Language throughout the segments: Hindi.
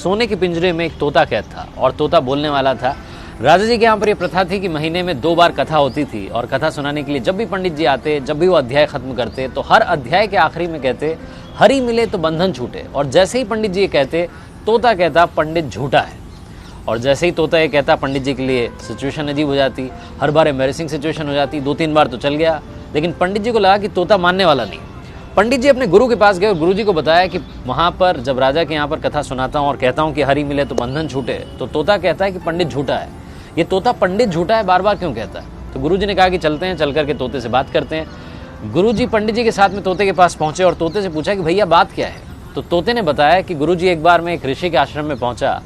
सोने के पिंजरे में एक तोता कैद था और तोता बोलने वाला था। राजा जी के यहाँ पर यह प्रथा थी कि महीने में 2 बार कथा होती थी और कथा सुनाने के लिए जब भी पंडित जी आते, जब भी वो अध्याय खत्म करते तो हर अध्याय के आखिरी में कहते हरि मिले तो बंधन छूटे। और जैसे ही पंडित जी ये कहते तोता कहता पंडित झूठा है। और जैसे ही तोता ये कहता पंडित जी के लिए सिचुएशन अजीब हो जाती, हर बार एम्बैरेसिंग सिचुएशन हो जाती। 2-3 बार तो चल गया, लेकिन पंडित जी को लगा कि तोता मानने वाला नहीं। पंडित जी अपने गुरु के पास गए और गुरु जी को बताया कि वहाँ पर जब राजा के यहाँ पर कथा सुनाता हूँ और कहता हूँ कि हरि मिले तो बंधन छूटे, तो तोता कहता है कि पंडित झूठा है। ये तोता पंडित झूठा है बार बार क्यों कहता है? तो गुरु जी ने कहा कि चलते हैं, चल करके तोते से बात करते हैं। गुरु जी पंडित जी के साथ में तोते के पास पहुंचे और तोते से पूछा कि भैया बात क्या है? तो तोते ने बताया कि गुरु जी एक बार मैं एक ऋषि के आश्रम में पहुंचा,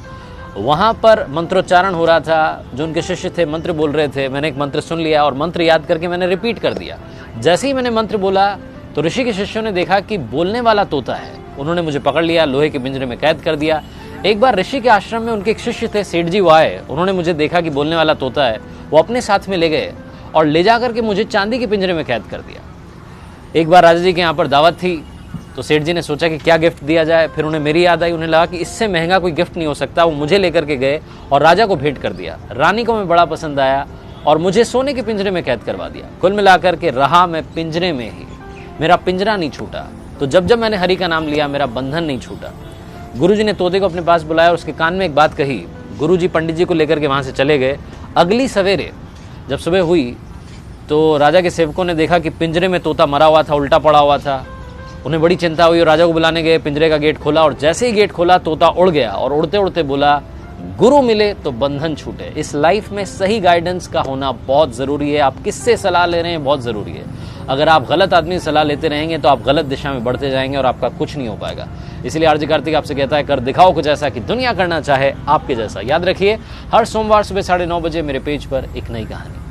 वहाँ पर मंत्रोच्चारण हो रहा था, जो उनके शिष्य थे मंत्र बोल रहे थे। मैंने एक मंत्र सुन लिया और मंत्र याद करके मैंने रिपीट कर दिया। जैसे ही मैंने मंत्र बोला तो ऋषि के शिष्यों ने देखा कि बोलने वाला तोता है। उन्होंने मुझे पकड़ लिया, लोहे के पिंजरे में कैद कर दिया। एक बार ऋषि के आश्रम में उनके एक शिष्य थे, सेठ जी, वो आए। उन्होंने मुझे देखा कि बोलने वाला तोता है, वो अपने साथ में ले गए और ले जा करके मुझे चांदी के पिंजरे में कैद कर दिया। एक बार राजा जी के यहाँ पर दावत थी तो सेठ जी ने सोचा कि क्या गिफ्ट दिया जाए। फिर उन्हें मेरी याद आई, उन्हें लगा कि इससे महंगा कोई गिफ्ट नहीं हो सकता। वो मुझे लेकर के गए और राजा को भेंट कर दिया। रानी को मैं बड़ा पसंद आया और मुझे सोने के पिंजरे में कैद करवा दिया। कुल मिलाकर के रहा मैं पिंजरे में ही, मेरा पिंजरा नहीं छूटा। तो जब जब मैंने हरि का नाम लिया मेरा बंधन नहीं छूटा। गुरुजी ने तोते को अपने पास बुलाया और उसके कान में एक बात कही। गुरुजी पंडित जी को लेकर के वहाँ से चले गए। अगली सवेरे जब सुबह हुई तो राजा के सेवकों ने देखा कि पिंजरे में तोता मरा हुआ था, उल्टा पड़ा हुआ था। उन्हें बड़ी चिंता हुई और राजा को बुलाने गए। पिंजरे का गेट खोला और जैसे ही गेट खोला तोता उड़ गया और उड़ते उड़ते बोला गुरु मिले तो बंधन छूटे। इस लाइफ में सही गाइडेंस का होना बहुत ज़रूरी है। आप किससे सलाह ले रहे हैं बहुत ज़रूरी है। अगर आप गलत आदमी से सलाह लेते रहेंगे तो आप गलत दिशा में बढ़ते जाएंगे और आपका कुछ नहीं हो पाएगा। इसलिए आरजे कार्तिक आपसे कहता है कर दिखाओ कुछ ऐसा कि दुनिया करना चाहे आपके जैसा। याद रखिए हर सोमवार सुबह 9:30 बजे मेरे पेज पर एक नई कहानी।